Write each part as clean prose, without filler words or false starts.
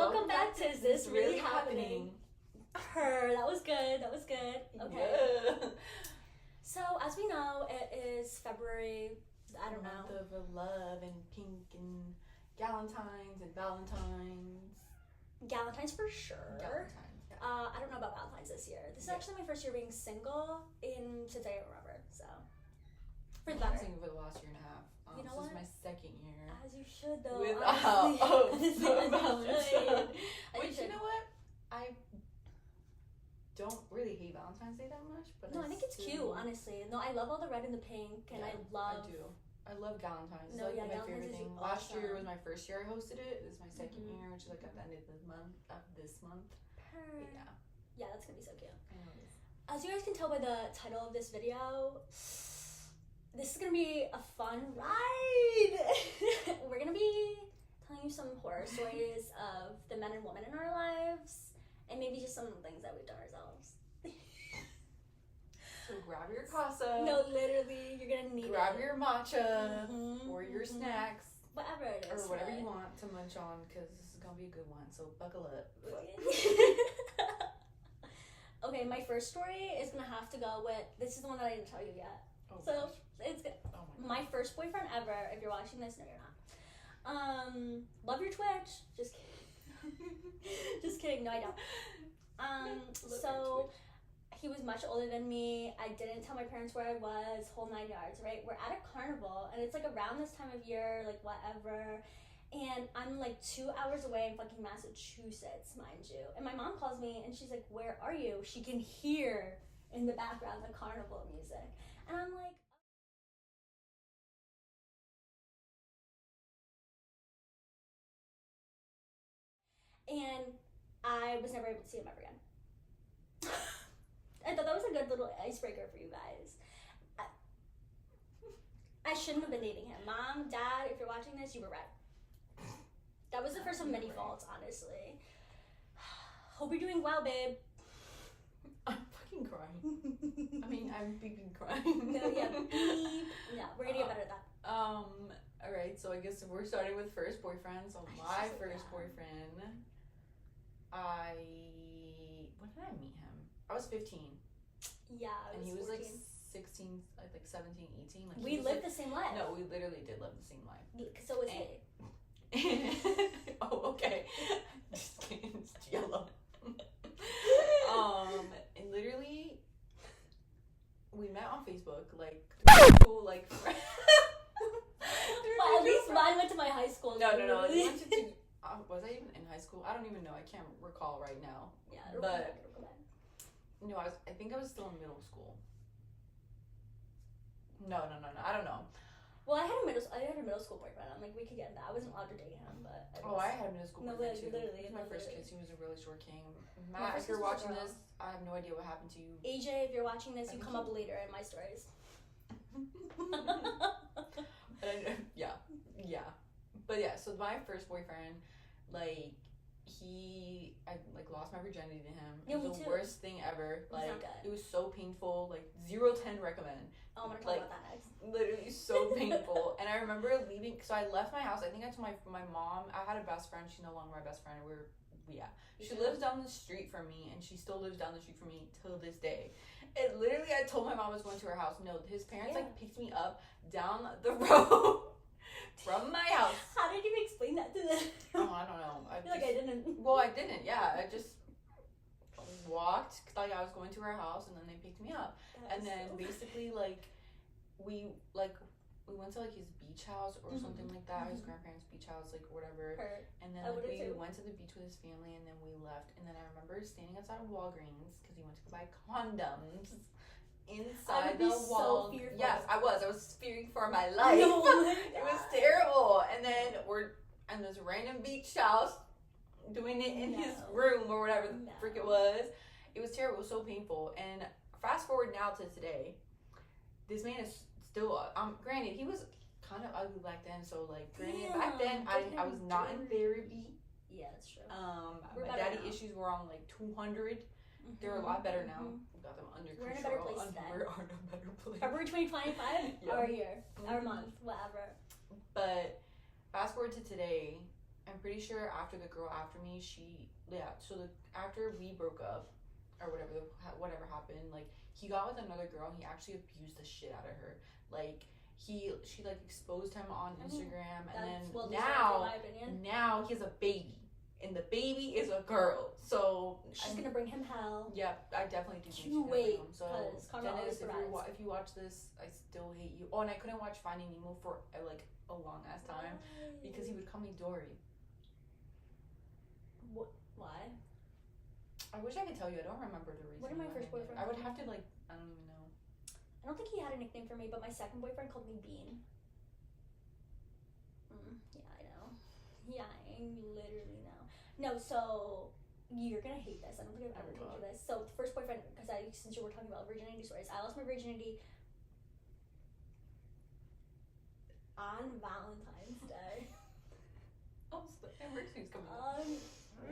Welcome back to Is This Really Happening? That was good. Okay. Yeah. So, as we know, it is February, I don't know. Month of love and pink and galentines and valentines. Galentine's for sure. Galentines, yeah. I don't know about Valentine's this year. This is actually my first year being single since I remember, so. For the I've been better. single for the last year and a half. You know this what? is my second year. As you should, though. Without Valentine. Which, you know what? I don't really hate Valentine's Day that much, but No, I think it's cute, honestly. No, I love all the red and the pink, and I do. I love Galentine's. No, It's like my Galentine's favorite is thing. awesome. Last year was my first year I hosted it. This is my second year, which is like at the end of this month. But yeah. Yeah, that's gonna be so cute. I know this. As you guys can tell by the title of this video, this is gonna be a fun ride. We're gonna be telling you some horror stories of the men and women in our lives, and maybe just some things that we've done ourselves. So grab your casa. No, literally, you're gonna need grab it. your matcha or your snacks. Whatever it is. Or whatever right? you want to munch on, because this is gonna be a good one. So buckle up. Okay, my first story is gonna have to go with. This is the one that I didn't tell you yet. Oh, So gosh. it's good. Oh my My first boyfriend ever. If you're watching this, no, you're not. Love your Twitch. Just kidding. Just kidding. No, I don't. So he was much older than me. I didn't tell my parents where I was. Whole 9 yards. Right. We're at a carnival, and it's like around this time of year, like whatever. And I'm like 2 hours away in fucking Massachusetts, mind you. And my mom calls me, and she's like, "Where are you?" She can hear in the background the carnival music, and I'm like. And I was never able to see him ever again. I thought that was a good little icebreaker for you guys. I shouldn't have been dating him. Mom, Dad, if you're watching this, you were right. That was the first of many faults, honestly. Hope you're doing well, babe. I'm fucking crying. I mean, I'm beeping crying. No, yeah, beep. Yeah, we're gonna get better at that. Alright, so I guess we're starting with first boyfriend. So my first boyfriend, when did I meet him? I was 15. Yeah, I was and he was 14. like 16, like 17, 18. Like we lived the same life. No, we literally did live the same life. So was he. Oh, okay. Just kidding, it's yellow. And literally, we met on Facebook, like, cool, like, well, at least mine went to my high school. No. You went to was I even in high school? I don't even know. I can't recall right now. Yeah, but no, I think I was still in middle school. No. I don't know. Well, I had a middle school boyfriend. I'm like, we could get into that. I wasn't allowed to date him, but I had a middle school boyfriend too. Literally, He was my first kiss. He was a really short king. My Matt, first if you're kiss was a watching girl. this, I have no idea what happened to you. AJ, if you're watching this, you come up later in my stories. Yeah. But yeah, so my first boyfriend, like, I lost my virginity to him. Yeah, it was me the too. worst thing ever. It was not Like, good. it was so painful. Like, 0 to 10 recommend. Oh, I'm gonna talk about that next. Literally so painful. And I remember leaving, so I left my house. I think I told my mom, I had a best friend. She's no longer my best friend. She lives down the street from me, and she still lives down the street from me till this day. And literally, I told my mom I was going to her house. No, his parents picked me up down the road from my house. How did you explain that to them? Oh, I don't know. I feel like I didn't. Well, I didn't. Yeah, I just walked like I was going to her house, and then they picked me up. And then basically, like, we went to like his beach house or something like that. His grandparents' beach house, like whatever. And then like, we went to the beach with his family, and then we left. And then I remember standing outside of Walgreens because he went to go buy condoms inside the wall. So fearful. Yes, I was fearing for my life. No, it was terrible. And then we're in this random beach house doing it in his room or whatever the frick it was. It was terrible. It was so painful. And fast forward now to today, this man is still, granted, he was kind of ugly back then, so like, granted, back then, I was not in therapy. Yeah, that's true. My daddy issues were on like 200. They're a lot better now. We got them under control. We're in a better place today. We're in a better place. February 2025, our year, our month, whatever. But fast forward to today, I'm pretty sure after the girl after me, after we broke up, or whatever happened, like, he got with another girl, and he actually abused the shit out of her. Like, she like exposed him on Instagram, and then now he has a baby, and the baby is a girl. So she's gonna bring him hell. Yeah, I definitely do. You wait, so Dennis, if you watch this, I still hate you. Oh, and I couldn't watch Finding Nemo for like a long ass time because he would call me Dory. What? Why? I wish I could tell you. I don't remember the reason. What did my first boyfriend? I would have to like. I don't even know. I don't think he had a nickname for me, but my second boyfriend called me Bean. Yeah, I know. Yeah, I literally know. No, so you're gonna hate this. I don't think I've ever told you this. So the first boyfriend, because since you were talking about virginity stories, I lost my virginity on Valentine's Day. Oh, so the anniversary's coming up.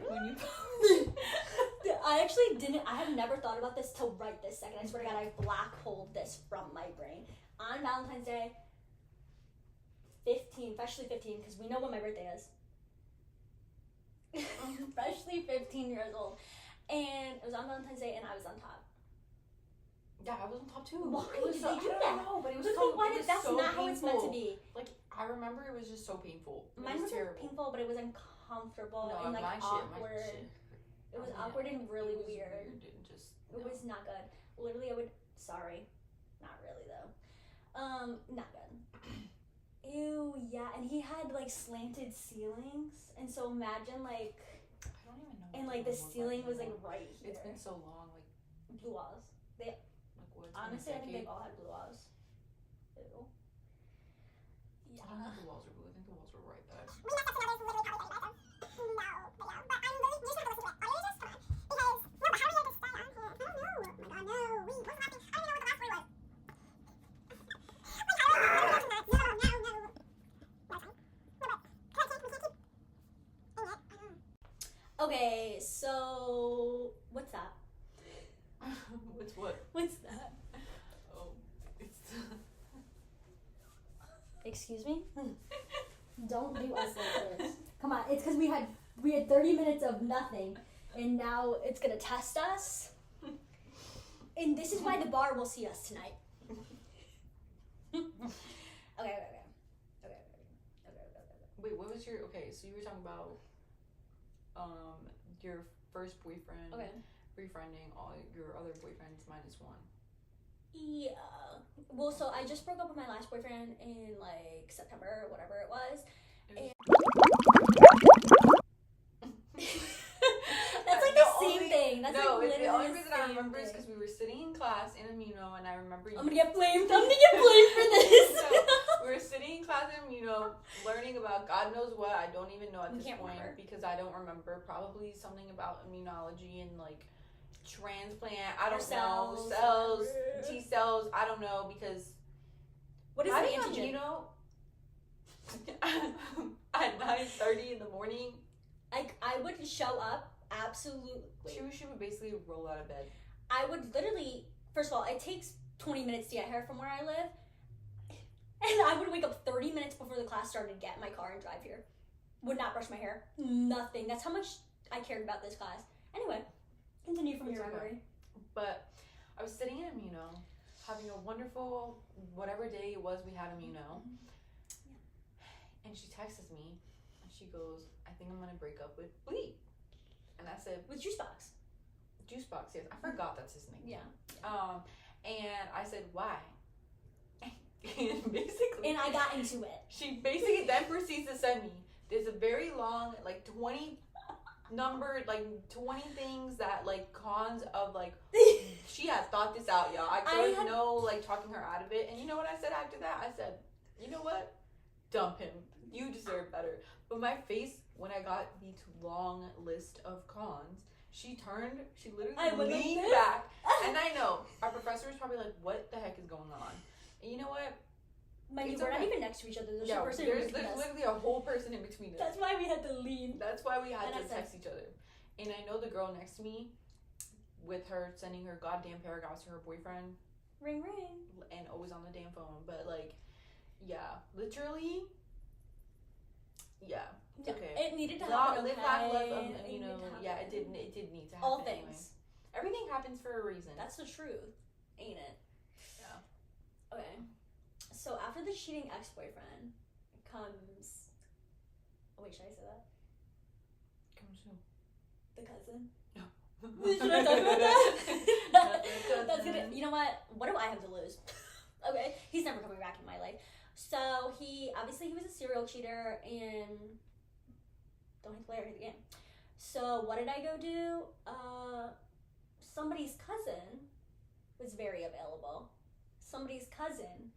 When you I actually didn't. I have never thought about this till right this second. I swear to God, I black holed this from my brain. On Valentine's Day, freshly 15, because we know when my birthday is. Freshly 15 years old, and it was on Valentine's Day, and I was on top. Yeah, I was on top too. Why did they do that? No, but it was that's so not painful. How it's meant to be. Like, I remember it was just so painful. Mine wasn't painful, but it was uncomfortable and like awkward. It was awkward and really weird. It was not good. Literally, not really though. Not good. Ew, yeah, and he had like slanted ceilings, and so imagine like. I don't even know. And like the ceiling was like right here. It's been so long, like. Blue walls. Honestly, I think they've all had blue walls. Ew. Yeah. I don't think the walls were blue. I think the walls were right there. Okay, so what's that? What's what? What's that? Oh, it's. Excuse me? Don't do us like this. Come on, it's because we had 30 minutes of nothing, and now it's gonna test us. And this is why the bar will see us tonight. Okay. Wait, what was your? Okay, so you were talking about your first boyfriend. Okay. Befriending all your other boyfriends minus one. Yeah. Well, so I just broke up with my last boyfriend in like September or whatever it was. That's like the same thing. That's no, like the only reason I remember thing. is because we were sitting in class in Amino, and I remember. I'm gonna get blamed for this. No, we were sitting in class in Amino, learning about God knows what. I don't even know at this point because I don't remember. Probably something about immunology and like transplant. I don't know. Cells, T cells. I don't know because. What is the antigen? Amino, at 9:30 in the morning. I would show up absolutely. She would basically roll out of bed. I would literally. First of all, it takes 20 minutes to get here from where I live. And I would wake up 30 minutes before the class started, get in my car, and drive here. Would not brush my hair. Nothing. That's how much I cared about this class. Anyway, continue from your memory. But I was sitting in Amino, having a wonderful, whatever day it was we had Amino. Yeah. And she texts me, and she goes, I think I'm going to break up with Lee. And I said... With Juicebox. Juicebox, yes. I forgot that's his name. Yeah. And I said, why? And basically, and I got into it. She basically then proceeds to send me. There's a very long, like 20 numbered, like 20 things that like cons of like. She had thought this out, y'all. I had no like talking her out of it. And you know what I said after that? I said, you know what? Dump him. You deserve better. But my face when I got the long list of cons. She literally leaned back. And I know our professor was probably like, what the heck is going on? And you know what? We're not even next to each other. There's a person there's literally a whole person in between us. That's why we had to lean. That's why we had to text each other. And I know the girl next to me, with her sending her goddamn paragraphs to her boyfriend. Ring, ring. And always on the damn phone. But like, yeah. Literally, yeah. It's Yeah, okay. it needed to happen. Live, Okay? laugh, love. It You know, needed to happen. yeah, it did need to happen. All things. Anyway. Everything happens for a reason. That's the truth, ain't it? Yeah. Okay. So after the cheating ex-boyfriend comes. Oh wait, should I say that? Comes who? The cousin. No. Should I talk about that? That's gonna. You know what? What do I have to lose? Okay, he's never coming back in my life. So he was a serial cheater and don't hit the player, hit the game. So what did I go do? Somebody's cousin was very available. Somebody's cousin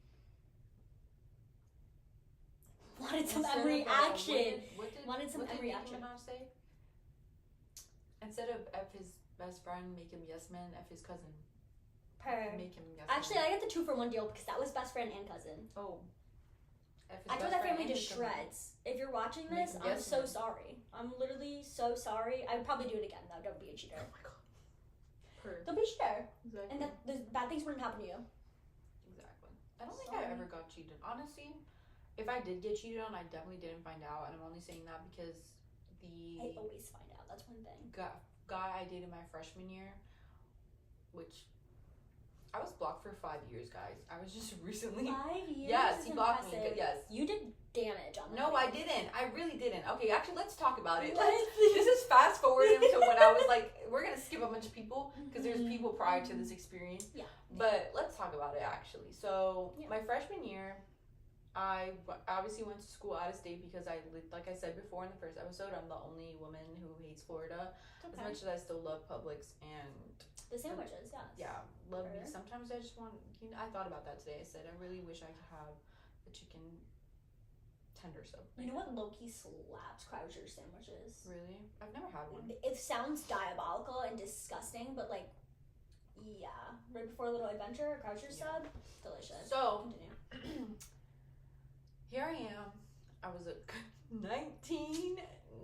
wanted some Emery action. Wanted some Emery action. Say? Instead of F his best friend, make him yes man. F his cousin. Make him yes Actually, man. I got the 2-for-1 deal because that was best friend and cousin. Oh. I tore that family to shreds. If you're watching this, I'm so sorry. I'm literally so sorry. I'd probably do it again though. Don't be a cheater. Oh my god. Don't be a cheater. Exactly. And that the bad things wouldn't happen to you. Exactly. I don't think I ever got cheated. Honestly, if I did get cheated on, I definitely didn't find out. And I'm only saying that because I always find out. That's one thing. Guy I dated my freshman year, which I was blocked for 5 years, guys. I was just recently. 5 years. Yes, he blocked me. Impressive. Yes. You did damage on that. No, I didn't. I really didn't. Okay, actually, let's talk about it. Let's This is fast forwarding to when I was like, we're gonna skip a bunch of people because there's people prior to this experience. Yeah. But let's talk about it actually. So Yeah. my freshman year, I obviously went to school out of state because like I said before in the first episode, I'm the only woman who hates Florida. Okay. As much as I still love Publix and The sandwiches, yes. yeah, love me. Sure. Sometimes I just want. I thought about that today. I said I really wish I could have a chicken tender sub. You know what low-key slaps Croucher sandwiches? Really? I've never had one. It sounds diabolical and disgusting, but like, yeah. Right before a little adventure, a Croucher sub, delicious. So Continue. here I am. I was a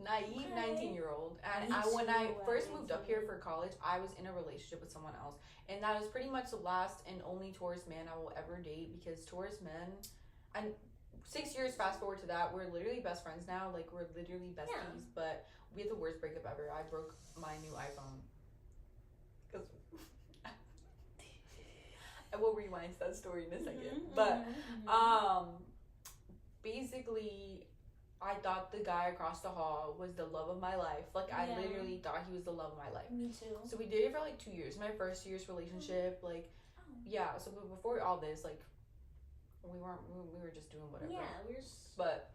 19-year-old, and when I first moved up here for college, I was in a relationship with someone else, and that was pretty much the last and only tourist man I will ever date because tourist men, and 6 years fast forward to that, we're literally best friends now. Like we're literally besties, but we had the worst breakup ever. I broke my new iPhone. I will rewind to that story in a second, but basically, I thought the guy across the hall was the love of my life. Like, I literally thought he was the love of my life. Me too. So we dated for like 2 years. My first year's relationship, like, yeah. So before all this, like, we were just doing whatever. Yeah, we were. But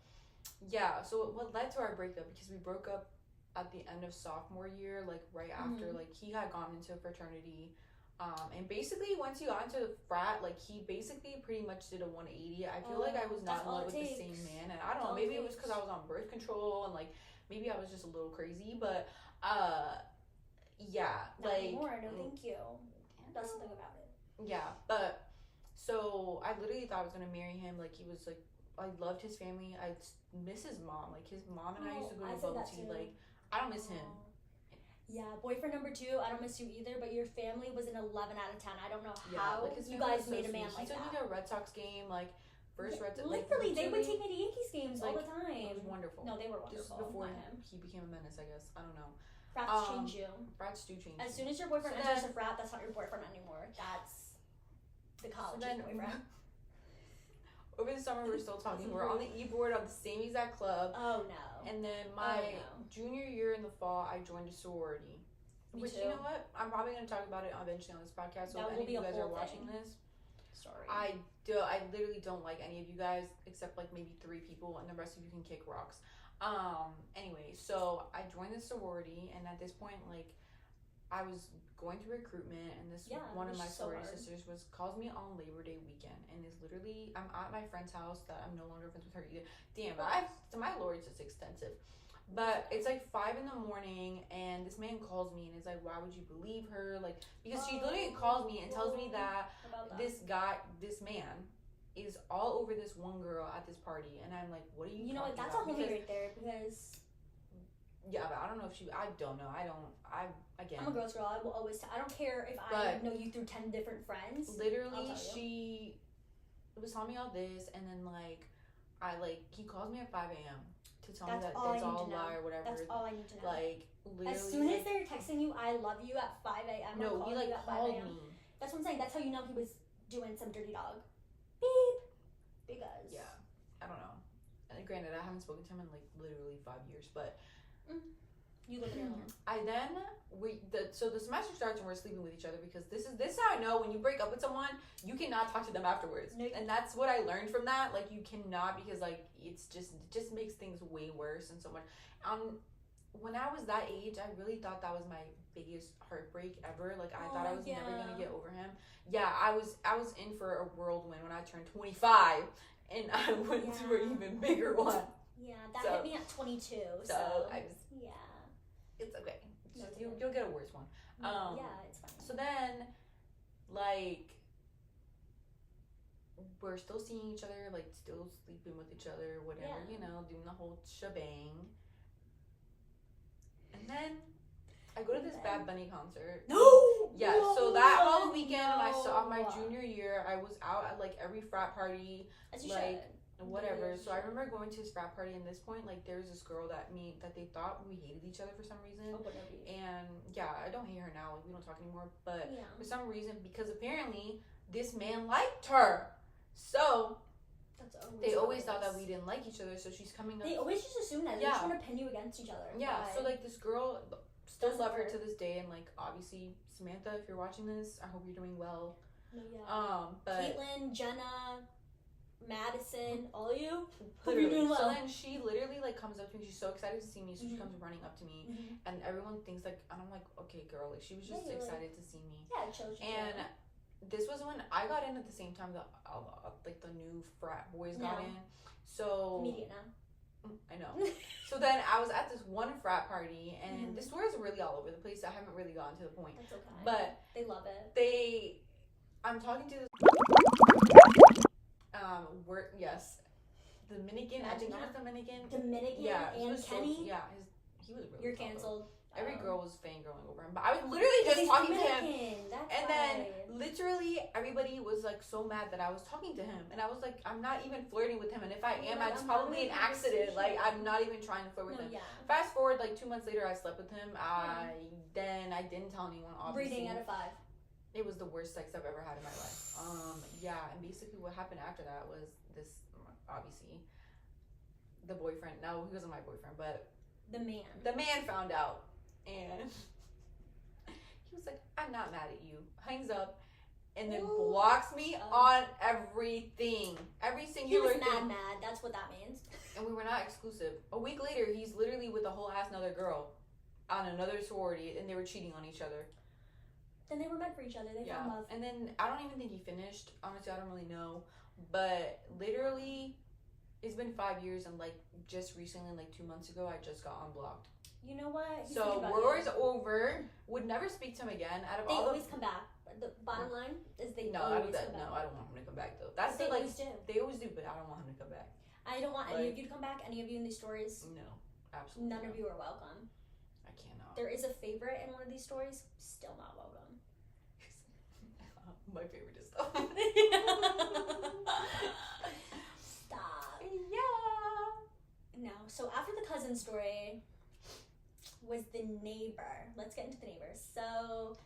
yeah. So what led to our breakup? Because we broke up at the end of sophomore year, like right after, like he had gone into a fraternity. And basically once he got into the frat, like he basically pretty much did a 180. I feel like I was not in love with the same man, and I don't know, maybe it was because I was on birth control and like maybe I was just a little crazy, but yeah, Not like anymore, no thank you. That's the thing about it. Yeah, but so I literally thought I was gonna marry him. Like he was like, I loved his family. I miss his mom. Like his mom and I used to go to bubble tea. Like I don't miss him. Yeah, boyfriend number 2, I don't miss you either, but your family was an 11 out of 10. I don't know how like you guys made a man like that. He took me to a Red Sox game, like first Red Sox. Literally, they would take me to Yankees games all the time. It was wonderful. No, they were wonderful. This was before he became a menace, I guess. I don't know. Frats change you. Frats do change. As soon as your boyfriend enters a frat, that's not your boyfriend anymore. That's the college boyfriend. Over the summer, we're still talking. We're on the e-board on the same exact club. Oh no. And then my junior year in the fall, I joined a sorority. Which, you know what? I'm probably going to talk about it eventually on this podcast. So if any of you guys are watching this, sorry. I literally don't like any of you guys except like maybe 3 people, and the rest of you can kick rocks. Anyway, so I joined the sorority, and at this point, like, I was going through recruitment, and this one of my sorority sisters calls me on Labor Day weekend, and is literally, I'm at my friend's house that I'm no longer friends with her either. Damn, my lore is just extensive. But it's like 5 a.m, and this man calls me and is like, why would you believe her? Like, because she literally calls me and tells me that this man is all over this one girl at this party, and I'm like, what are you? You know what? That's a homie right there because. Yeah, but I don't know if I don't know. I'm a girl's girl. I will always. I don't care if I know you through 10 different friends. Literally, she was telling me all this, and then he calls me at 5 a.m. to tell me that it's all a lie or whatever. That's all I need to know. Like, literally. As soon as they're texting you, I love you at 5 a.m. No, he like called me. That's what I'm saying. That's how you know he was doing some dirty dog. Beep. Because. Yeah. I don't know. And granted, I haven't spoken to him in like literally 5 years, but. You live there alone. So the semester starts and we're sleeping with each other because this is how I know when you break up with someone, you cannot talk to them afterwards. No. And that's what I learned from that. Like, you cannot, because like it just makes things way worse and so much. When I was that age, I really thought that was my biggest heartbreak ever. Like, I thought I was never gonna get over him. Yeah, I was in for a whirlwind when I turned 25, and I went through an even bigger one. Yeah, that hit me at 22. So it's okay. You'll get a worse one. It's fine. So then, like, we're still seeing each other, like, still sleeping with each other, whatever, doing the whole shebang. And then I go to this Bad Bunny concert. No! Yeah, so that whole weekend, my junior year, I was out at, like, every frat party. As you like, should. Whatever. So I remember going to his frat party, and this point, like, there was this girl that they thought we hated each other for some reason. And yeah, I don't hate her now. Like, we don't talk anymore. But for some reason, because apparently this man liked her, so they always thought that we didn't like each other. So she's coming up. They always just assume that. They just want to pin you against each other. Yeah. So like this girl, still love her to this day, and like obviously Samantha, if you're watching this, I hope you're doing well. No, yeah. But Caitlin, Jenna, Madison, all of you. Hope you're doing well. So then she literally like comes up to me. She's so excited to see me. So she comes running up to me, and everyone thinks like, and I'm like, okay, girl, like she was just excited to see me. Yeah, it shows you. And this was when I got in at the same time that like the new frat boys got in. So immediate now. I know. So then I was at this one frat party, and the stories are really all over the place. I haven't really gotten to the point. That's okay. But they love it. I'm talking to this. Dominican. I think he was Dominican. And Kenny. He was really. You're canceled. Every girl was fangirling over him, but I was literally just talking to him. And then literally everybody was like so mad that I was talking to him, and I was like, I'm not even flirting with him, and if I am, it's probably an accident. Like, I'm not even trying to flirt with him. Fast forward like 2 months later, I slept with him. I didn't tell anyone. Obviously, rating out of 5. It was the worst sex I've ever had in my life. And basically what happened after that was this. Obviously, the boyfriend. No, he wasn't my boyfriend, but the man found out. And he was like, I'm not mad at you. Hangs up and then blocks me on everything. Every singular thing. He was mad. That's what that means. And we were not exclusive. A week later, he's literally with a whole ass another girl on another sorority, and they were cheating on each other. Then they were meant for each other. They found love. And then I don't even think he finished. Honestly, I don't really know. But literally, it's been 5 years, and like just recently, like 2 months ago, I just got unblocked. You know what? So war's over. Would never speak to him again. They always come back. The bottom line is they always come back. No, I don't want him to come back though. That's they always do. They always do, but I don't want him to come back. I don't want any of you to come back. Any of you in these stories? No, absolutely. None of you are welcome. I cannot. There is a favorite in one of these stories. Still not welcome. My favorite is though. Stop. Yeah. No. So after the cousin story was the neighbor. Let's get into the neighbor. So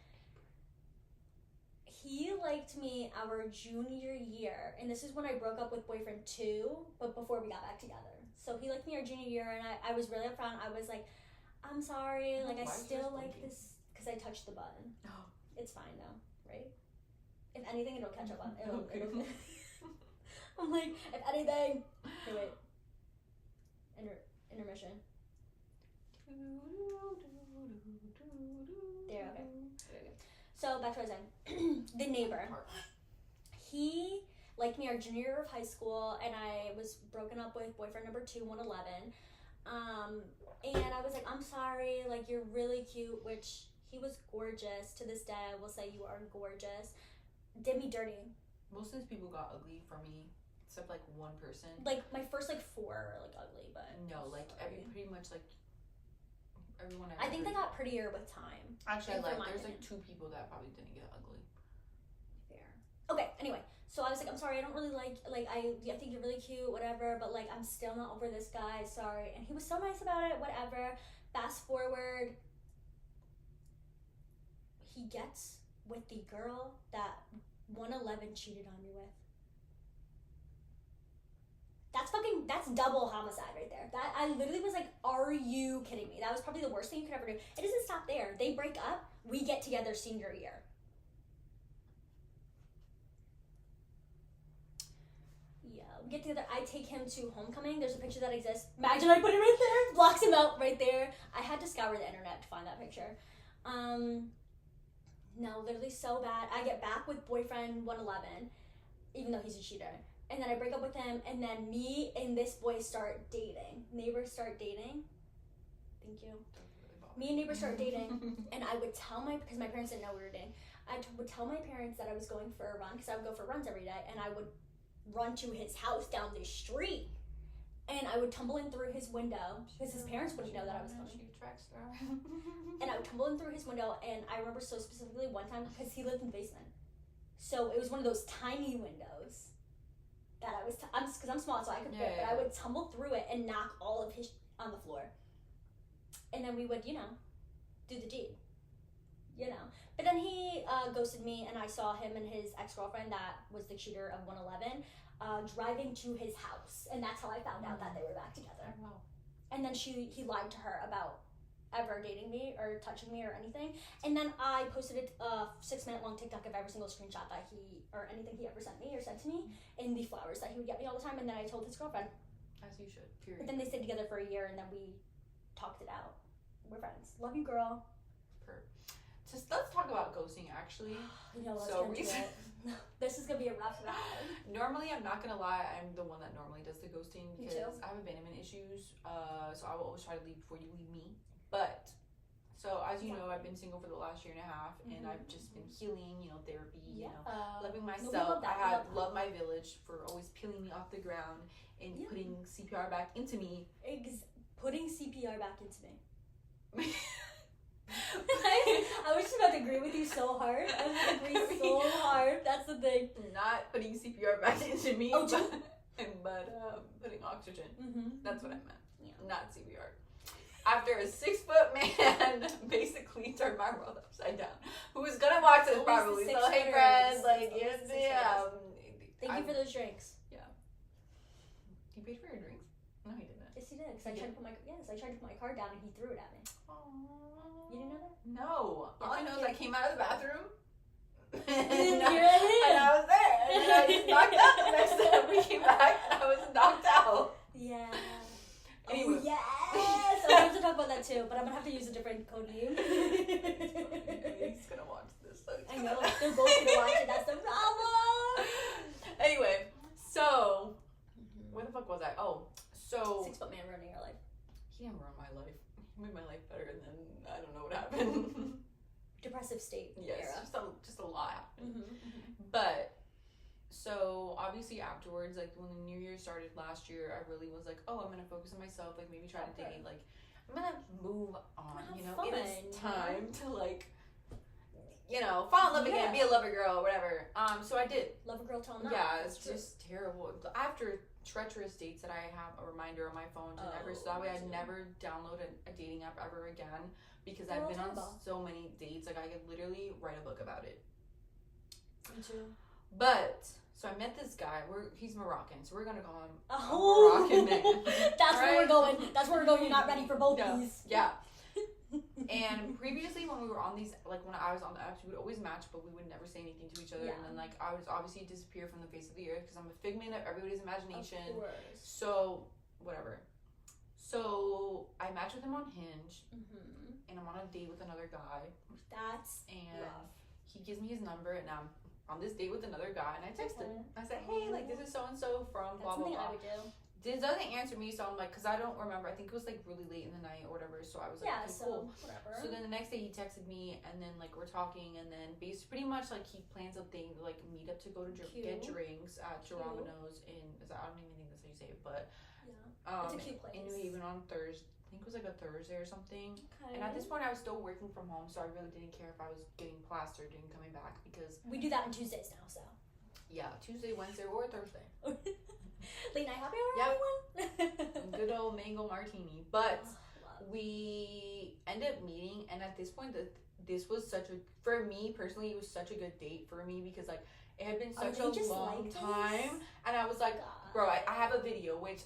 he liked me our junior year, and this is when I broke up with boyfriend 2, but before we got back together. So he liked me our junior year, and I was really upfront. I was like, I'm sorry, like I still like this, because I touched the button. Oh. It's fine though, right? If anything, it'll catch up on it. I'm like, if anything. Okay, wait. Intermission. There, okay. So back to what I was saying. The neighbor. He liked me our junior year of high school, and I was broken up with boyfriend number 2, 111. And I was like, I'm sorry, like you're really cute, which he was gorgeous. To this day, I will say you are gorgeous. Did me dirty. Most of these people got ugly for me, except like one person. Like my first like 4 are like ugly, but no, like pretty much like everyone. I think they got prettier with time. Actually, there's like 2 people that probably didn't get ugly. Fair. Okay. Anyway, So I was like, I'm sorry, I don't really like I think you're really cute, whatever, but like I'm still not over this guy, sorry. And he was so nice about it, whatever. Fast forward, he gets with the girl that 111 cheated on me with. That's double homicide right there. That I literally was like, are you kidding me? That was probably the worst thing you could ever do. It doesn't stop there. They break up, we get together senior year. Yeah, we get together. I take him to homecoming. There's a picture that exists. Imagine I put it right there. Blocks him out right there. I had to scour the internet to find that picture. No, literally so bad. I get back with boyfriend 111, even though he's a cheater. And then I break up with him, and then me and this boy start dating. Neighbors start dating. Thank you. Me and neighbors start dating, and I would tell because my parents didn't know we were dating, would tell my parents that I was going for a run, because I would go for runs every day, and I would run to his house down the street, and I would tumble in through his window, because his parents wouldn't know that I was coming. And I would tumble in through his window, and I remember so specifically one time, because he lived in the basement. So it was one of those tiny windows that I was, because I'm small, so I could fit, but I would tumble through it and knock all of his on the floor. And then we would, do the deed. But then he ghosted me, and I saw him and his ex-girlfriend, that was the cheater of 111, driving to his house. And that's how I found out that they were back together. Wow. And then he lied to her about ever dating me or touching me or anything. And then I posted a 6-minute long TikTok of every single screenshot that or anything he ever sent me or sent to me, and the flowers that he would get me all the time. And then I told his girlfriend. As you should, period. But then they stayed together for a year, and then we talked it out. We're friends. Love you, girl. Just let's talk about ghosting, actually. Let's get into it. This is gonna be a rough ride. Normally, I'm not gonna lie, I'm the one that normally does the ghosting, because I have abandonment issues. So I will always try to leave before you leave me. But so as you know, I've been single for the last year and a half, and I've just been healing, therapy, loving myself. I love my village for always peeling me off the ground and putting CPR back into me. Putting CPR back into me. I was just about to agree with you so hard. I was going to agree so hard. That's the thing. Not putting CPR back into me, but putting oxygen. That's what I meant. Yeah. Not CPR. After a 6-foot man basically turned my world upside down, who was gonna watch this probably. So hey friends, Thank you for those drinks. Yeah. You paid for your drinks? No, he didn't. Yes, he did. Because I tried to put my card down and he threw it at me. Aww. You didn't know that? No. All I know is I came out of the bathroom. And I was there. And then I just knocked out the next time we came back, and I was knocked out. Yeah. Anyway. Oh, yes! I have to talk about that too, but I'm gonna have to use a different code name. He's gonna watch this. So I know. They're both gonna watch it. That's the problem. Anyway, so where the fuck was I? Oh, so 6-foot man ruining your life. He didn't ruin my life. He made my life better, and then I don't know what happened. Depressive state. Yes, era. just a lot happened. But so obviously afterwards, like when the new year started last year, I really was like, oh, I'm gonna focus on myself. Like maybe try to date. Like I'm gonna move on. Fun, it is time to like, fall in love again, be a lover girl, or whatever. So I did. Lover girl till now. Yeah, it's just terrible. After treacherous dates that I have a reminder on my phone to never, so that way I never download a dating app ever again, because I've been on so many dates. Like I could literally write a book about it. Me too. But so I met this guy. He's Moroccan, so we're gonna call him a Moroccan man. That's where we're going. That's where we're going. You're not ready for both these. Yeah. And previously, when we were on these, like when I was on the apps, we would always match, but we would never say anything to each other. And then like I would obviously disappear from the face of the earth because I'm a figment of everybody's imagination. Of course. So whatever. So I matched with him on Hinge, and I'm on a date with another guy. That's rough. He gives me his number, and I'm on this date with another guy, and I text him. I said, hey, like this is so and so from blah blah blah. That's something I would do. This doesn't answer me, so I'm like, because I don't remember. I think it was like really late in the night or whatever. So I was like, okay, cool. Whatever. So then the next day he texted me, and then like we're talking, and then pretty much like he plans a thing to like meet up to go to get drinks at Geronimo's in. I don't even think that's how you say it, but it's a cute place. In New Haven on Thursday. I think it was like a Thursday or something. Okay. And at this point I was still working from home, so I really didn't care if I was getting plastered and coming back because we do that on Tuesdays now. So Yeah, Tuesday, Wednesday, or Thursday. Late night happy hour, everyone. Good old mango martini. But we ended up meeting, and at this point, this was for me personally, it was such a good date for me because like it had been such a long time, and I was like, bro, I have a video which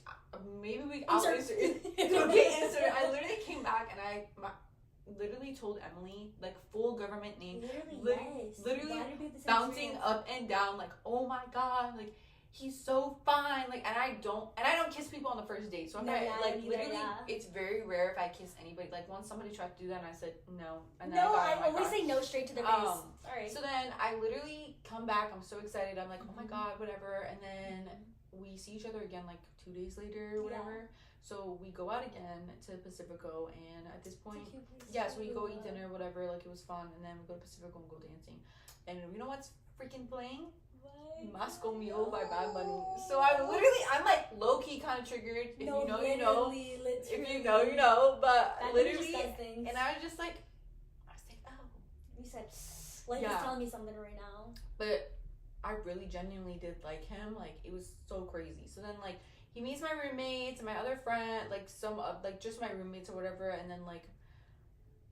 maybe I'll insert it. Okay, insert it. I literally came back and I literally told Emily like full government name, literally bouncing up and down like, oh my god, like he's so fine, like, and I don't kiss people on the first date, so I'm literally, it's very rare if I kiss anybody. Like once somebody tried to do that, and I said no, and then I always say no straight to the face. Sorry. So then I literally come back. I'm so excited. I'm like, oh my god, whatever. And then we see each other again like 2 days later or whatever. So we go out again to Pacifico, and at this point, so we go eat dinner, whatever. Like it was fun, and then we go to Pacifico and go dancing. And you know what's freaking playing? Moscow Mule by Bad Bunny. So I'm like low key kind of triggered. If you know, you know. If you know, you know. But literally, and I was like, oh. You said, life is telling me something right now. But I really genuinely did like him. Like it was so crazy. So then like he meets my roommates and my other friend, like some like just my roommates or whatever, and then like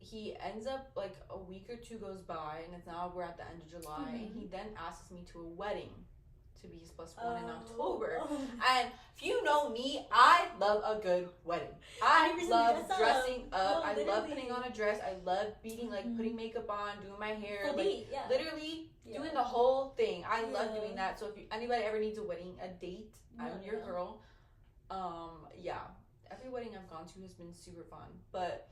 he ends up like a week or two goes by, and it's now we're at the end of July, and he then asks me to a wedding to be his plus one in October. And if you know me, I love a good wedding. I love dressing up. I love putting on a dress. I love being like putting makeup on, doing my hair, literally doing the whole thing. I love doing that. So if anybody ever needs a date, I'm your girl. Every wedding I've gone to has been super fun, but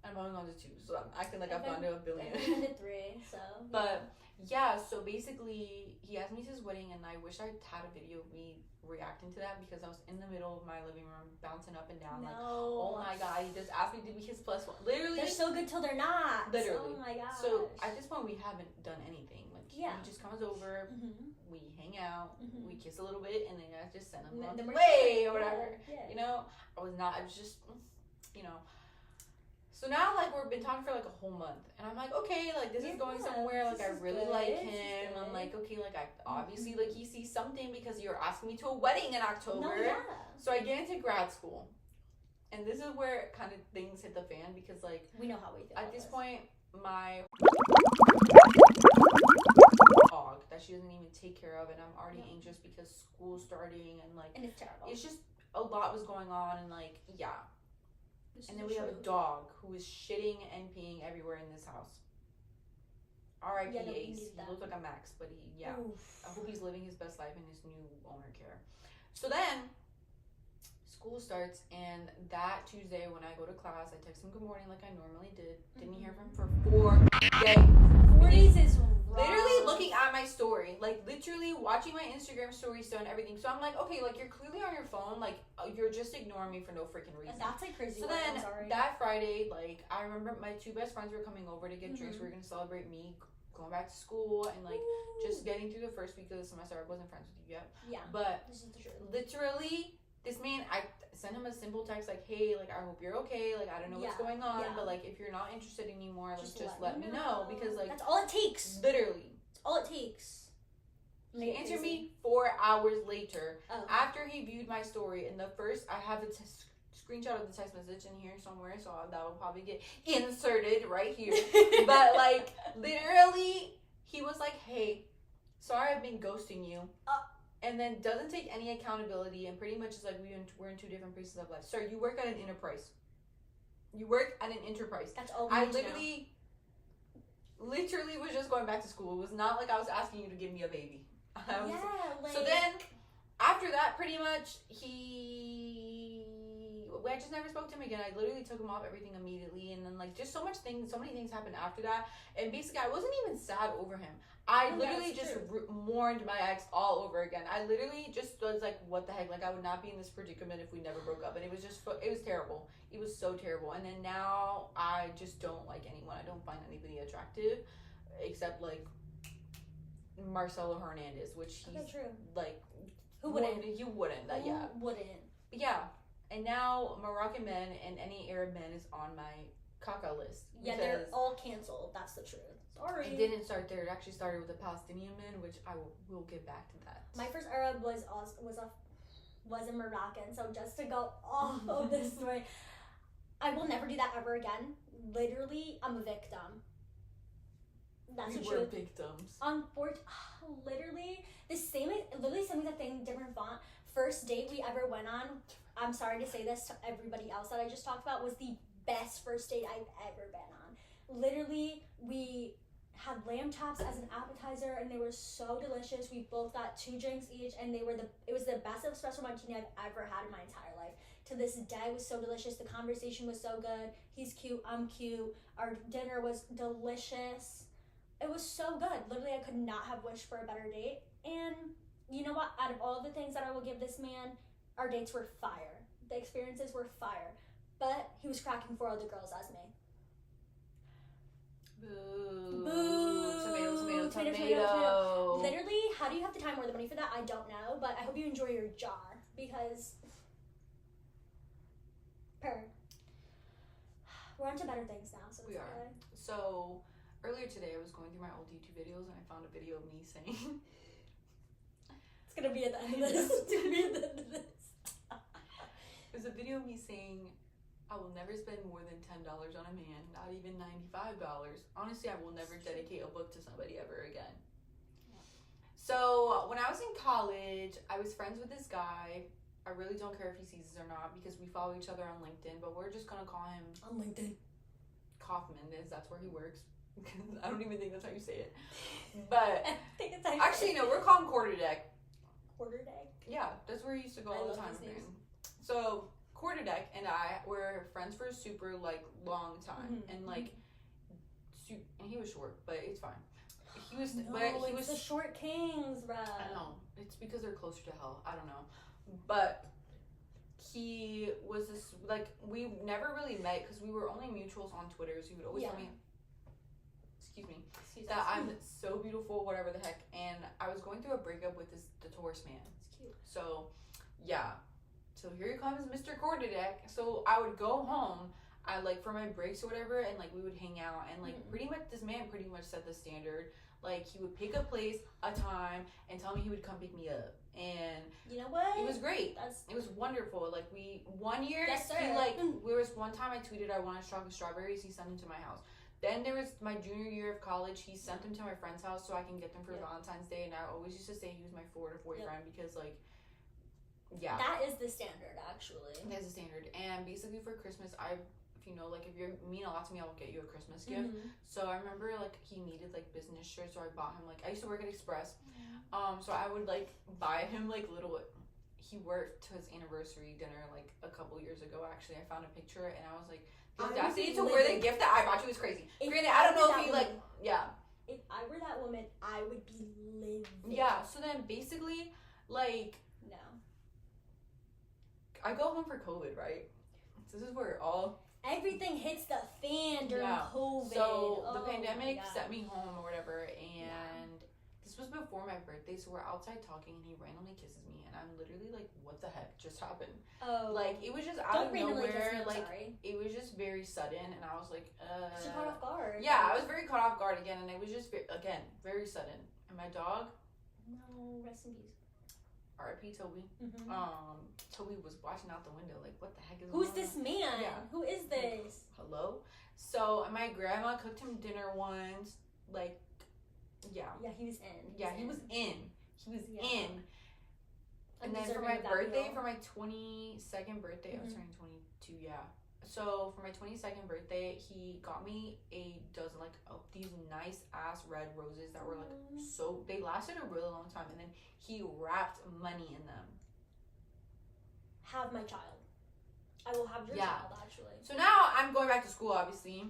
I'm only on to 2, so I'm acting like I've gone to a billion. I've been to 3, so. But yeah, so basically he asked me to his wedding, and I wish I had a video of me reacting to that because I was in the middle of my living room bouncing up and down like, oh my god, he just asked me to be his plus one. Literally, they're so good till they're not. Literally. Oh my god. So at this point we haven't done anything. Like he just comes over, we hang out, we kiss a little bit, and then I just send him on the way or whatever. You know, I was just, you know. So now, like, we've been talking for, like, a whole month. And I'm like, okay, like, this is going somewhere. Like, I really like him. I'm like, okay, like, I obviously, like, he sees something because you're asking me to a wedding in October. So I get into grad school. And this is where kind of things hit the fan because, like, we know how we feel at this point, my dog that she doesn't even take care of. And I'm already anxious because school's starting. And, like, and it's terrible. It's just a lot was going on. And, like, and then we have a dog who is shitting and peeing everywhere in this house. R.I.P. Ace. He looks like a Max, but I hope he's living his best life in his new owner care. So then, school starts, and that Tuesday when I go to class, I text him good morning like I normally did. Didn't hear from him for 4 days. 4 days is literally looking at my story, like literally watching my Instagram stories and everything. So I'm like, okay, like you're clearly on your phone, like you're just ignoring me for no freaking reason. That's like crazy. So then that Friday, like I remember my 2 best friends were coming over to get drinks. We were gonna celebrate me going back to school and like just getting through the first week of the semester. I wasn't friends with you yet. Yeah. But this is the truth. Literally, this man, I sent him a simple text like, hey, like I hope you're okay. Like I don't know what's going on, but like if you're not interested anymore, like just let me know because like that's all it takes. Literally, that's all it takes. He answered me 4 hours later after he viewed my story. And the first, I have a screenshot of the text message in here somewhere, so that will probably get inserted right here. But like literally, he was like, hey, sorry I've been ghosting you. And then doesn't take any accountability and pretty much is like we're in 2 different places of life. Sir, you work at an enterprise. That's all I literally was just going back to school. It was not like I was asking you to give me a baby. So then after that, pretty much I just never spoke to him again. I literally took him off everything immediately, and then like just so many things happened after that. And basically, I wasn't even sad over him. I literally just mourned my ex all over again. I literally just was like, what the heck? Like I would not be in this predicament if we never broke up. And it was terrible. It was so terrible. And then now I just don't like anyone. I don't find anybody attractive, except like Marcelo Hernandez, which he's like, who wouldn't? You wouldn't. Wouldn't. Yeah. And now Moroccan men and any Arab men is on my caca list. Yeah, they're all canceled. That's the truth. Sorry. It didn't start there. It actually started with the Palestinian men, which I will get back to that. My first Arab was a Moroccan. So just to go off of this story, I will never do that ever again. Literally, I'm a victim. That's the truth. We were victims. Literally same exact thing, different font. First date we ever went on, I'm sorry to say this to everybody else that I just talked about, was the best first date I've ever been on. Literally, we had lamb chops as an appetizer, and they were so delicious. We both got 2 drinks each, and it was the best espresso martini I've ever had in my entire life. To this day, it was so delicious. The conversation was so good. He's cute, I'm cute. Our dinner was delicious. It was so good. Literally, I could not have wished for a better date. And you know what? Out of all the things that I will give this man, our dates were fire. The experiences were fire. But he was cracking 4 other girls as me. Boo. Boo. Tomato. Literally, how do you have the time or the money for that? I don't know. But I hope you enjoy your jar. Because... We're on to better things now. So we are. So... Earlier today, I was going through my old YouTube videos, and I found a video of me saying... It's gonna be at the end of this. It's gonna be at the end of this. There's a video of me saying, I will never spend more than $10 on a man, not even $95. Honestly, I will never dedicate a book to somebody ever again. Yeah. So, when I was in college, I was friends with this guy. I really don't care if he sees this or not, because we follow each other on LinkedIn, but we're just gonna call him... On LinkedIn. Kaufman, that's where he works. I don't even think that's how you say it. But I think it's how actually, no, we're calling Quarterdeck. Quarterdeck? Yeah, that's where he used to go all the time. So Quarterdeck and I were friends for a super long time, and and he was short, but it's fine. He was, the short kings, bruh. I know, it's because they're closer to hell. I don't know, but he was this we never really met because we were only mutuals on Twitter. So he would always tell me. That I'm so beautiful, whatever the heck, and I was going through a breakup with the Taurus man. It's cute. So, yeah. So here comes Mr. Quarterdeck. So I would go home, for my breaks or whatever, and we would hang out, and pretty much this man pretty much set the standard. He would pick a place, a time, and tell me he would come pick me up. And you know what? It was great. It was wonderful. One year, yes, sir. There was one time I tweeted I wanted chocolate strawberries. He sent them to my house. Then there was my junior year of college. He sent them to my friend's house so I can get them for Valentine's Day. And I always used to say he was my Florida boyfriend because, yeah. That is the standard, actually. That's the standard. And basically for Christmas, if you mean a lot to me, I will get you a Christmas gift. So I remember, he needed, business shirts. So I bought him, I used to work at Express. So I would, buy him, little... He worked his anniversary dinner, a couple years ago, actually. I found a picture, and I was like... The audacity to wear the gift that I bought you was crazy. Granted, I don't know if he yeah. If I were that woman, I would be livid. Yeah. So then basically, no. I go home for COVID, right? So this is where everything hits the fan during COVID. So the pandemic sent me home or whatever, and this was before my birthday. So we're outside talking, and he randomly kisses me, and I'm literally what the heck just happened? Oh. It was just out of nowhere. Sorry. It was just very sudden, and I was like, She caught off guard. Yeah, I was very caught off guard again, and it was just, very sudden. And my dog... No, rest in peace. R.I.P. Toby. Toby was watching out the window, what the heck is Who's going this on? man? Yeah. Who is this? Hello? So, my grandma cooked him dinner once, yeah. Yeah, he was in. He was in. in. And then for Undeserving my of that birthday, meal. for my 22nd birthday, I was turning 22, yeah. So for my 22nd birthday, he got me a dozen, these nice ass red roses that were they lasted a really long time. And then he wrapped money in them. Have my child. I will have your child, actually. So now I'm going back to school, obviously.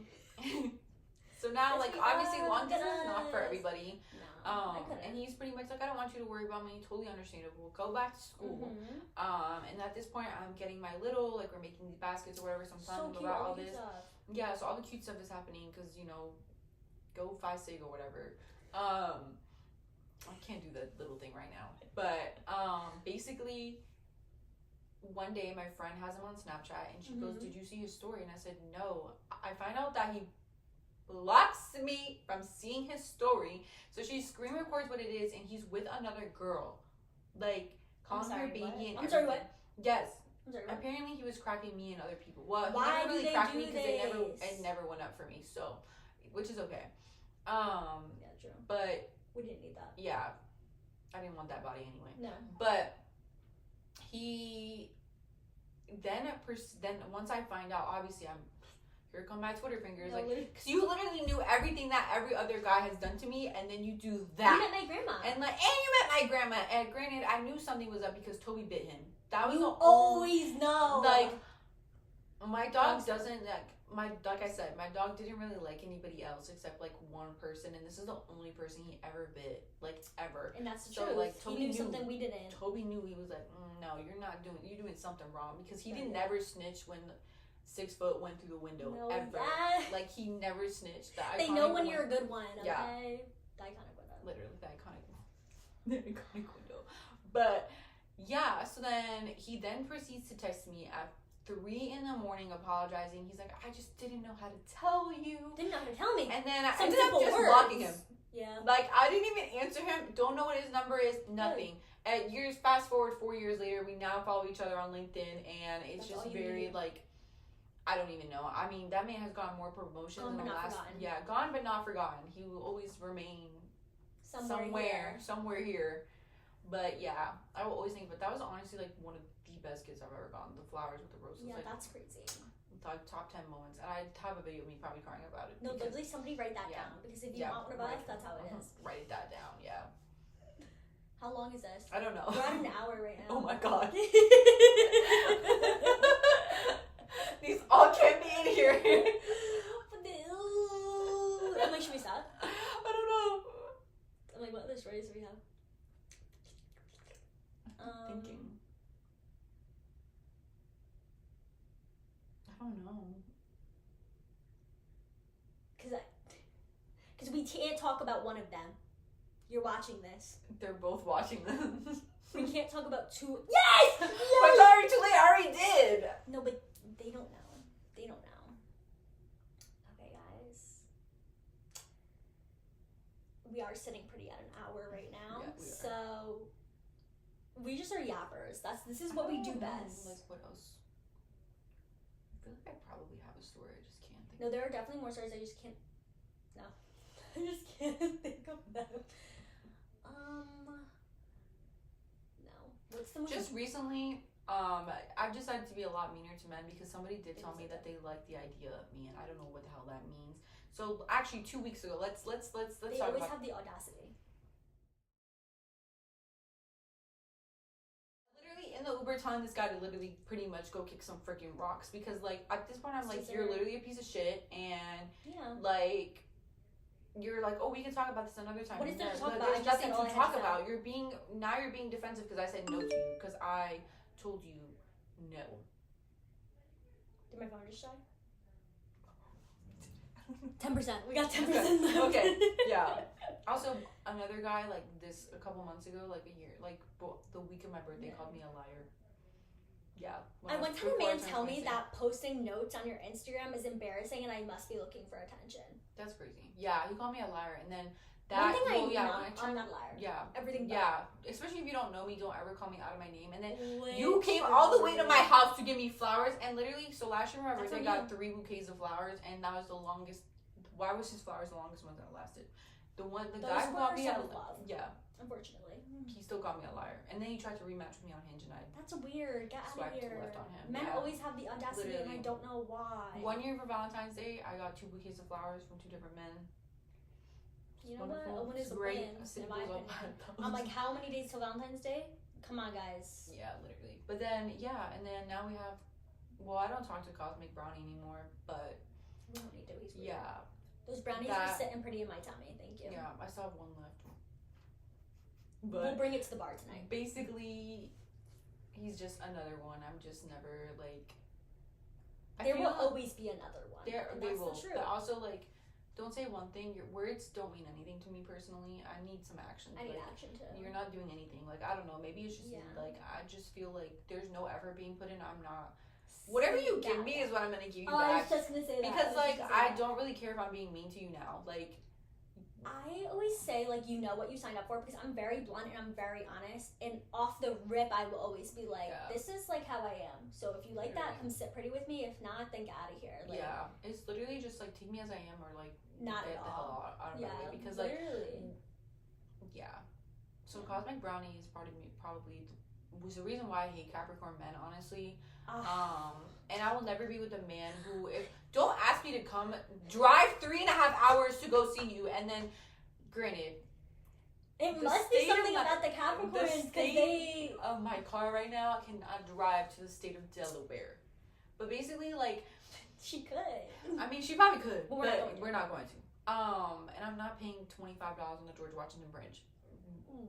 So now, obviously, long distance is not for everybody. No, and he's pretty much I don't want you to worry about me. Totally understandable. Go back to school. And at this point, I'm getting my little, we're making these baskets or whatever. So I'm telling him about all this. Yeah, so all the cute stuff is happening because, go 5 sig or whatever. I can't do the little thing right now. But basically, one day my friend has him on Snapchat and she Mm-hmm. goes, "Did you see his story?" And I said, "No." I find out that he blocks me from seeing his story. So she screen records what it is, and he's with another girl, like calling her baby what? and I'm sorry, everything. what? Yes. I'm sorry, what? Apparently he was cracking me and other people. Well, Why he never do really they cracked do me because this? it never went up for me. So, which is okay. Yeah, true. But We didn't need that. yeah, I didn't want that body anyway. No. But he then once I find out, obviously here come my Twitter fingers, No, like, literally. because you literally knew everything that every other guy has done to me, and then you do You that. met my grandma. And you met my grandma. And granted, I knew something was up because Toby bit him. That was you the always know. like my dog doesn't like I said, my dog didn't really like anybody else except like one person, and this is the only person he ever bit, like ever. And that's the So, truth. like, He Toby knew knew. something we didn't. Toby knew. He was like, no, you're doing something wrong, because he Right. didn't never snitch when 6 foot went through the window No, ever. yeah. Like, he never snitched. They know when you're a good one. Okay? Yeah. The iconic window. Literally the iconic window. But yeah, so then he then proceeds to text me at 3 a.m. apologizing. He's like, I just didn't know how to tell you. Didn't know how to tell me. And then I Some ended up simple just words. blocking him. Yeah. Like, I didn't even answer him. Don't know what his number is. Nothing. At years, fast forward 4 years later, we now follow each other on LinkedIn, and it's That's just all you very need. like, I don't even know. I mean, that man has gotten more promotions Gone in but the not last. forgotten. Yeah, gone but not forgotten. He will always remain somewhere here. But yeah, I will always think. But that was honestly like one of the best gifts I've ever gotten. The flowers with the roses. Yeah, like, that's crazy. like top 10 moments, and I have a video of me probably crying about it. No, because- literally, somebody write that Yeah. down, because if you want one of us, that's how it is. Write that down. Yeah. How long is this? I don't know. We're at an hour right now. Oh my god. These all can't be in here. I'm like, should we stop? I don't know. I'm like, what other stories do we have? Thinking. I don't know. Because we can't talk about one of them. You're watching this. They're both watching this. We can't talk about two. Yes! But it's already too late. I already did. No, but they don't know. They don't know. Okay, guys. We are sitting pretty at an hour right now. Yeah, we are. So we just are yappers. This is what we do best. Like, what else? I feel like I probably have a story. I just can't think. No, there are definitely more stories. I just can't. No, I just can't think of them. No. What's the most? Just recently, I've decided to be a lot meaner to men because somebody did tell me that they like the idea of me, and I don't know what the hell that means. So actually, 2 weeks ago, let's They talk always about. have the audacity. Literally in the Uber telling this guy to literally pretty much go kick some freaking rocks because like at this point I'm like, you're literally a piece of shit, and Yeah. like you're like, oh, we can talk about this another time. What is there to talk about? There's I just nothing said all I to had talk to say. about. You're being defensive because I said no to you because I told you no. Did my phone just die? 10%. We got 10% left. Okay. Yeah. Also, another guy like this a couple months ago, like a year, like the week of my birthday, called me a liar. Yeah. I once had a man tell me that posting notes on your Instagram is embarrassing and I must be looking for attention. That's crazy. Yeah, he called me a liar, and then One thing I'm I'm not a liar. Yeah. Everything but. Yeah, especially if you don't know me, don't ever call me out of my name. And then Literally. you came all the way to my house to give me flowers, and literally, so last year my That's birthday on got 3 bouquets of flowers, and that was the longest. Why was his flowers the longest one that lasted? The Those guy who were called me a self-love. yeah, Unfortunately. he still called me a liar, and then he tried to rematch with me on Hinge, and I That's weird. Get out of swiped here. left on him. Men Yeah. always have the audacity and I Literally. don't know why. 1 year for Valentine's Day, I got 2 bouquets of flowers from 2 different men. You know what? A Wonderful. win is It's a great. win, A in simple my is a opinion. bad I'm like, how many days till Valentine's Day? Come on, guys. Yeah, literally. But then, yeah, and then now we have, well, I don't talk to Cosmic Brownie anymore, but We don't need to. He's weird. yeah, Those brownies are sitting pretty in my tummy. Thank you. yeah, I still have 1 left. We'll But bring it to the bar tonight. basically, he's just another one. I'm just never like. There will always be another one. There, and they that's will. the truth. But also, like, don't say one thing. Your words don't mean anything to me personally. I need some action. I need action too. You're not doing anything. Like, I don't know. Maybe it's just like, I just feel like there's no effort being put in. I'm not. Whatever you give me is what I'm gonna give you back. I was just gonna say that. Because like, I don't really care if I'm being mean to you now. Like, I always say, like, you know what you signed up for, because I'm very blunt and I'm very honest, and off the rip I will always be like, this is like how I am, so if you like that, come sit pretty with me. If not, then get out of here. Like, yeah, it's literally just like, take me as I am, or like, not get at the all. hell out of my way. Because literally. So Cosmic Brownie is probably was the reason why I hate Capricorn men, honestly. And I will never be with a man who, don't ask me to come drive 3.5 hours to go see you, and then, granted, it must be something about the Capricorns, because they of my car right now cannot drive to the state of Delaware. But basically, like, she could. I mean, she probably could, but we're not going to. And I'm not paying $25 on the George Washington Bridge.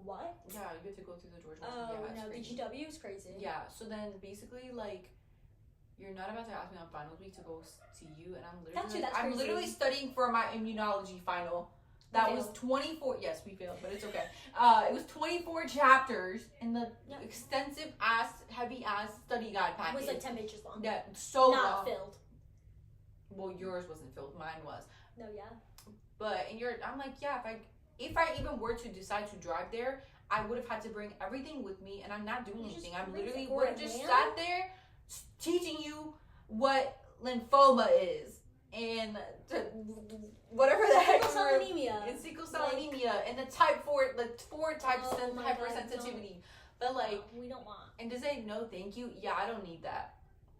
What? Yeah, you get to go through the George Washington. Oh, no, the GW is crazy. Yeah, so then basically, like, you're not about to ask me on finals week to go see you, and I'm literally studying for my immunology final. That was 24. Yes, we failed, but it's okay. It was 24 chapters in the extensive heavy ass study guide package. It was like 10 pages long. Yeah, so not long. filled. Well, yours wasn't filled. Mine was. No, yeah. But I'm like, yeah. If I even were to decide to drive there, I would have had to bring everything with me, and I'm not doing anything. I'm literally would have just sat there teaching you what lymphoma is and whatever the heck. Sickle cell anemia. And sickle cell anemia and the type 4, the 4 types of hypersensitivity. But like, we don't want. And to say no, thank you. Yeah, I don't need that.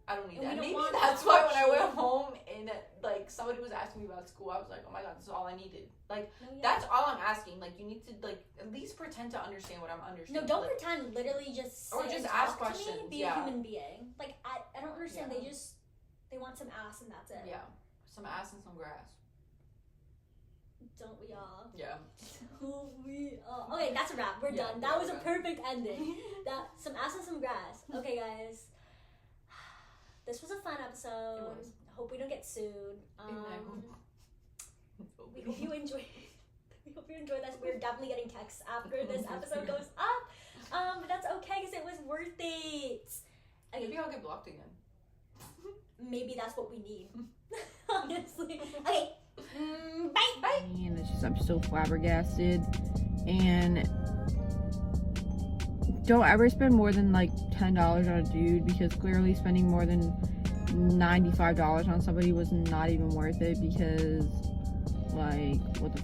I don't need and that. Maybe that's why when I went home and like somebody was asking me about school, I was like, oh my god, this is all I needed. Like, that's all I'm asking. Like, you need to like at least pretend to understand what I'm understanding. No, don't pretend. Literally just or just ask questions. Be a human being. Like, I don't understand. They want some ass and that's it. Yeah, some ass and some grass. Don't we all? Yeah. Don't we all? Okay, that's a wrap. We're done. That was a perfect ending. Some ass and some grass. Okay, guys. This was a fun episode. It was. Hope we don't get sued. We hope you enjoy. We hope you enjoy this. We're definitely getting texts after this episode goes up. But that's okay because it was worth it. Okay. Maybe I'll get blocked again. Maybe that's what we need. Honestly. Okay. Bye. And it's just, I'm so flabbergasted. And don't ever spend more than like $10 on a dude, because clearly spending more than $95 on somebody was not even worth it, because like, what the